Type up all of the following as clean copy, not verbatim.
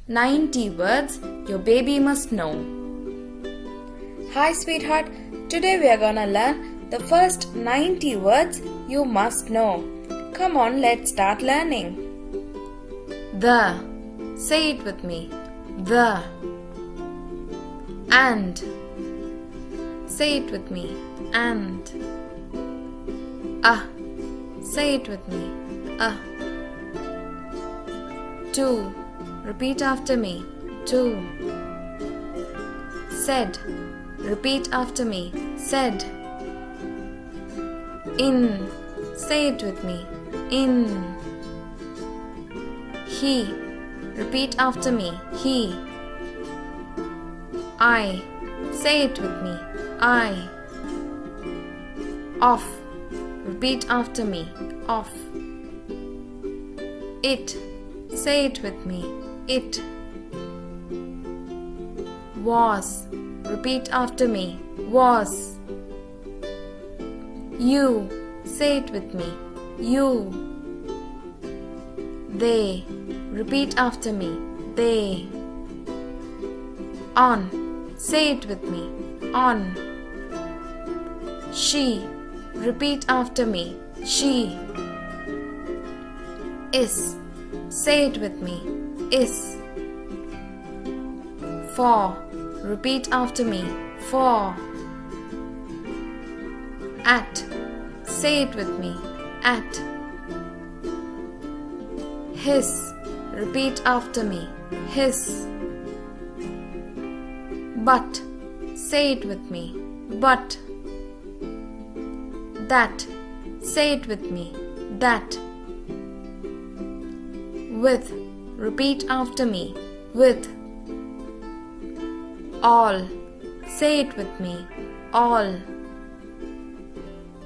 90 words your baby must know. Hi sweetheart, today we are gonna learn the first 90 words you must know. Come on, let's start learning. The. Say it with me. The. And. Say it with me. And. Say it with me. To. Repeat after me. To. Said. Repeat after me. Said. In. Say it with me. In. He. Repeat after me. He. I. Say it with me. I. Off. Repeat after me. Off. It. Say it with me. It. Was. Repeat after me. Was. You. Say it with me. You. They. Repeat after me. They. On. Say it with me. On. She. Repeat after me. She. Is. Say it with me. Is. For. Repeat after me. For. At. Say it with me. At. His. Repeat after me. His. But. Say it with me. But. That. Say it with me. That. With. Repeat after me. With. All. Say it with me. All.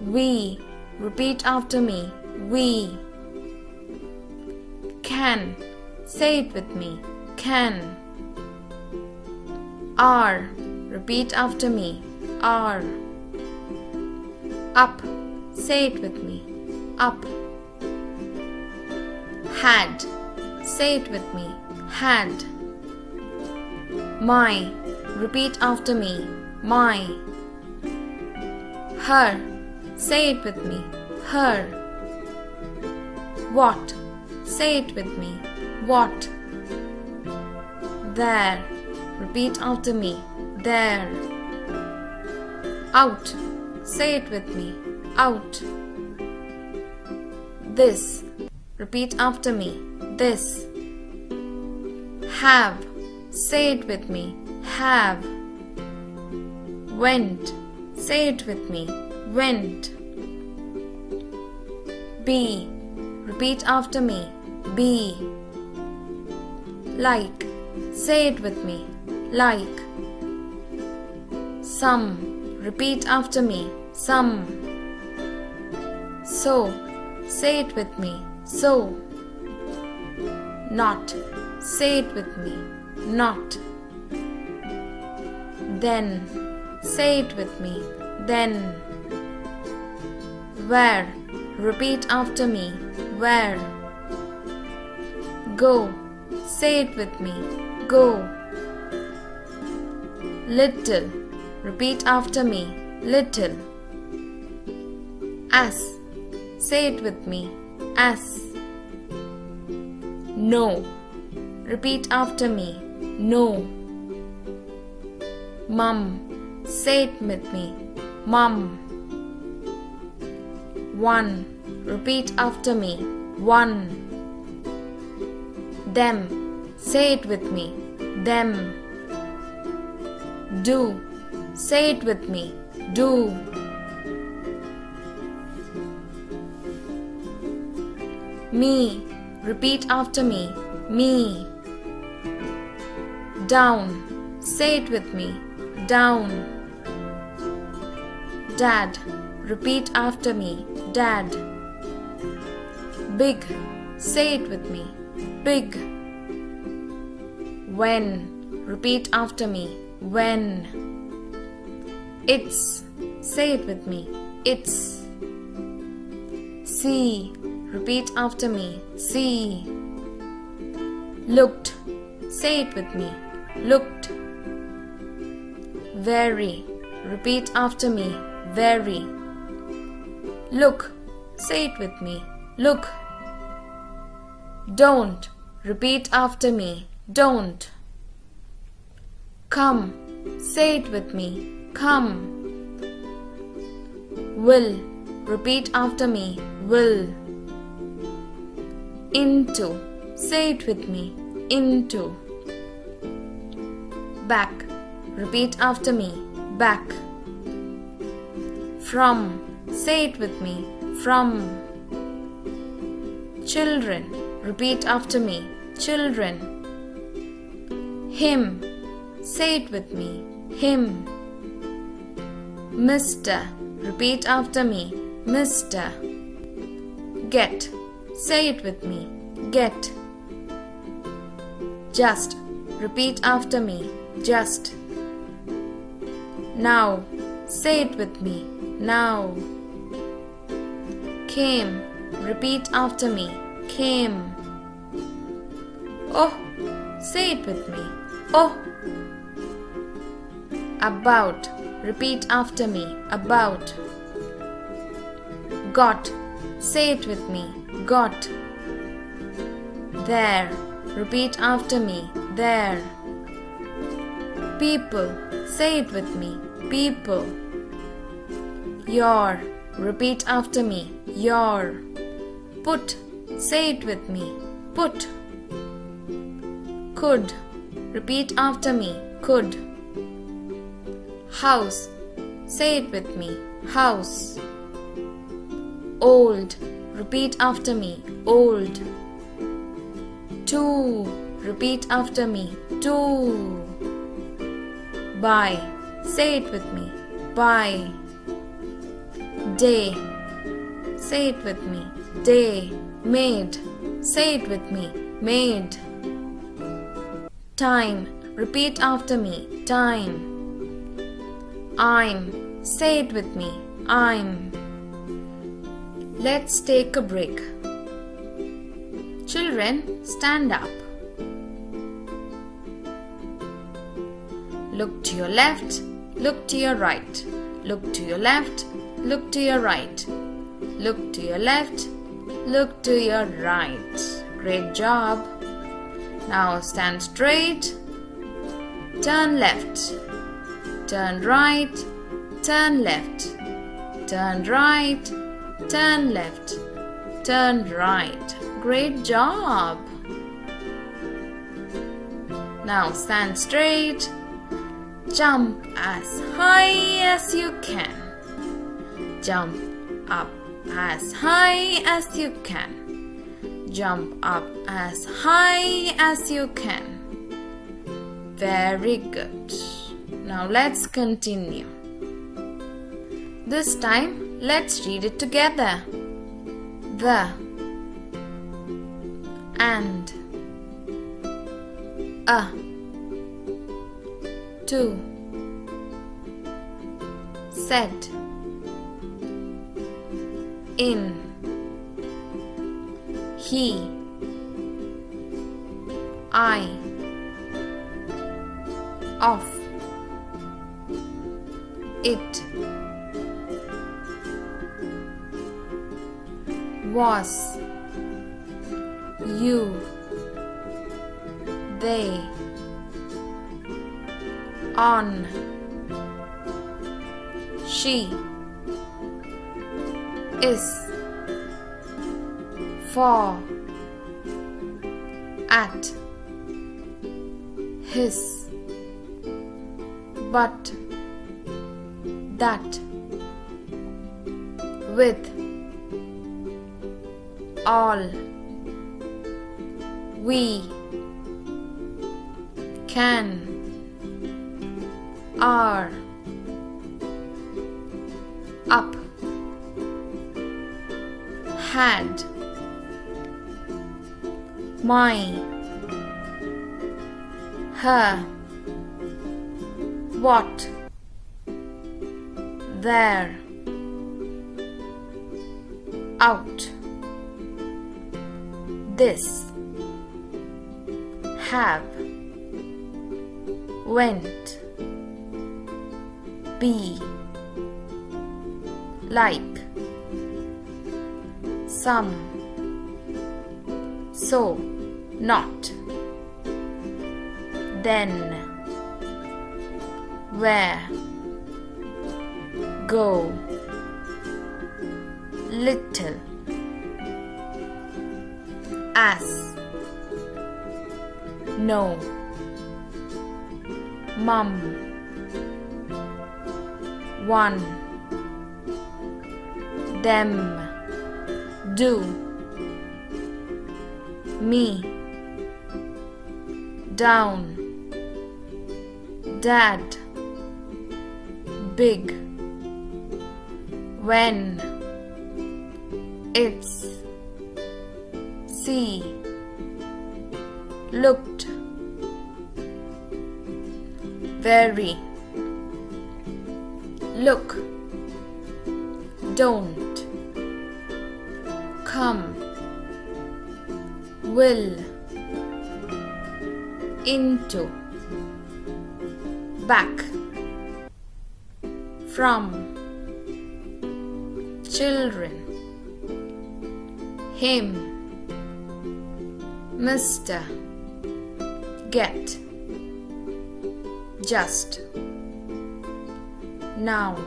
We. Repeat after me. We. Can. Say it with me. Can. Are. Repeat after me. Are. Up. Say it with me. Up. Had. Say it with me. Had. My. Repeat after me. My. Her. Say it with me. Her. What. Say it with me. What. There. Repeat after me. There. Out. Say it with me. Out. This. Repeat after me. This. Have. Say it with me. Have. Went. Say it with me. Went. Be. Repeat after me. Be. Like. Say it with me. Like. Some. Repeat after me. Some. So. Say it with me. So. Not. Say it with me. Not. Then. Say it with me. Then. Where. Repeat after me. Where. Go. Say it with me. Go. Little. Repeat after me. Little. As. Say it with me. As. No. Repeat after me. No. Mum. Say it with me. Mum. One. Repeat after me. One. Them. Say it with me. Them. Do. Say it with me. Do. Me. Repeat after me. Me. Down. Say it with me. Down. Dad. Repeat after me. Dad. Big. Say it with me. Big. When. Repeat after me. When. It's. Say it with me. It's. See. Repeat after me. See. Looked. Say it with me. Looked. Very. Repeat after me. Very. Look. Say it with me. Look. Don't. Repeat after me. Don't. Come. Say it with me. Come. Will. Repeat after me. Will. Into. Say it with me. Into. Back. Repeat after me. Back. From. Say it with me. From. Children. Repeat after me. Children. Him. Say it with me. Him. Mr. Repeat after me. Mr. Get. Say it with me. Get. Just. Repeat after me. Just. Now. Say it with me. Now. Came. Repeat after me. Came. Oh. Say it with me. Oh. About. Repeat after me. About. Got. Say it with me. Got. There. Repeat after me. There. People. Say it with me. People. Your. Repeat after me. Your. Put. Say it with me. Put. Could. Repeat after me. Could. House. Say it with me. House. Old. Repeat after me. Old. Two. Repeat after me. Two. Buy. Say it with me. Buy. Day. Say it with me. Day. Made. Say it with me. Made. Time. Repeat after me. Time. I'm. Say it with me. I'm. Let's take a break. Children, stand up. Look to your left. Look to your right. Look to your left. Look to your right. Look to your left. Look to your right. Great job. Now stand straight. Turn left. Turn right. Turn left. Turn right. Turn left. Turn right. Great job. Now stand straight. Jump as high as you can. Jump up as high as you can. Jump up as high as you can. Very good. Now let's continue. This time, let's read it together. The and a to said in he I of it was you they on she is for at his but that with all we can are up had my her what there out this have went, be, like, some, so, not, then, where, go, little, as, no, mum, one, them, do, me, down, dad, big, when, it's, see, looked, very, look, don't, come, will, into, back, from, children, him, Mr. Get, just, now,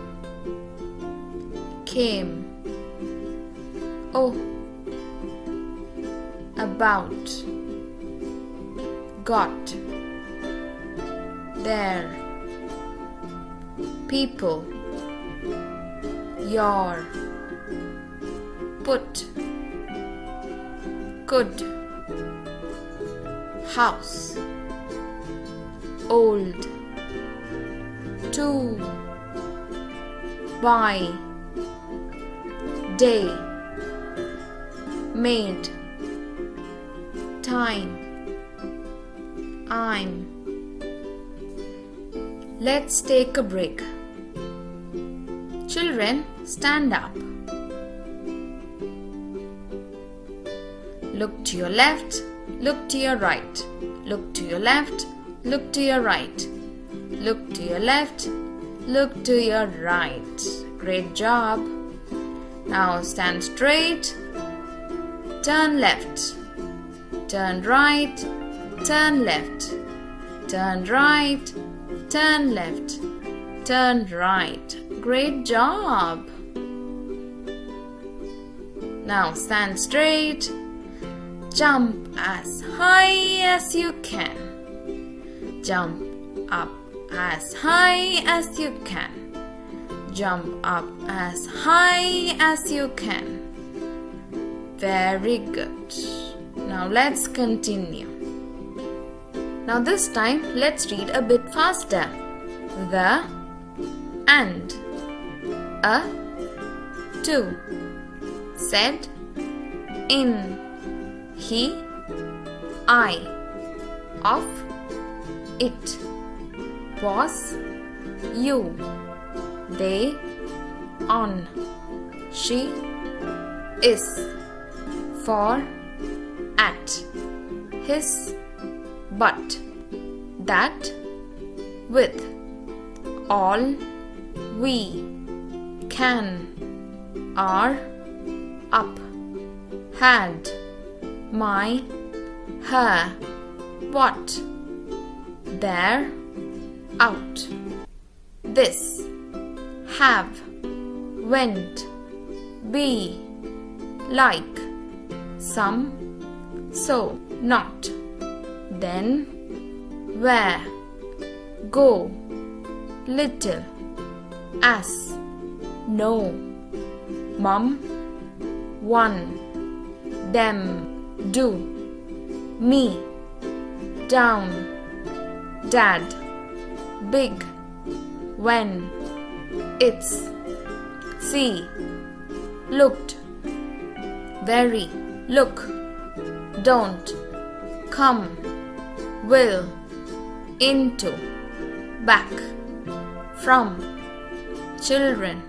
came, oh, about, got, there, people, your, put, could, house, old, to, buy, day, made, time, I'm. Let's take a break. Children, stand up. Look to your left, look to your right. Look to your left, look to your right. Look to your left, look to your right. Great job. Now stand straight, turn left, turn right, turn left, turn right, turn left, turn right. Great job. Now stand straight, jump as high as you can. Jump up as high as you can. Jump up as high as you can. Very good. Now let's continue. Now this time let's read a bit faster. The, and, a, to, said, in, he, I, of, it, was, you, they, on, she, is, for, at, his, but, that, with, all, we, can, are, up, had, my, her, what, there, out, this, have, went, be, like, some, so, not, then, where, go, little, as, no, mum, one, them, do, me, down, dad, big, when, it's, see, looked, very, look, don't, come, will, into, back, from, children,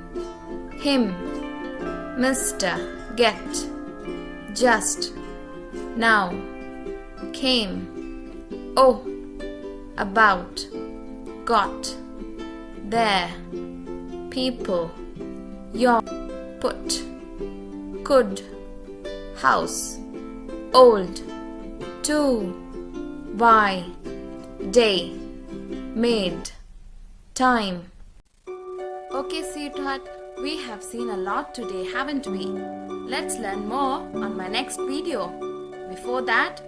him, Mr. Get, just, now, came, oh, about, got, there, people, your, put, could, house, old, to, why, day, made, time. Okay, sweetheart, we have seen a lot today, haven't we? Let's learn more on my next video. Before that,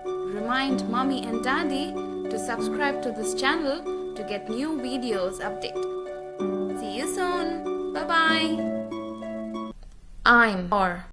remind mommy and daddy to subscribe to this channel to get new videos update. See you soon. Bye bye. I'm or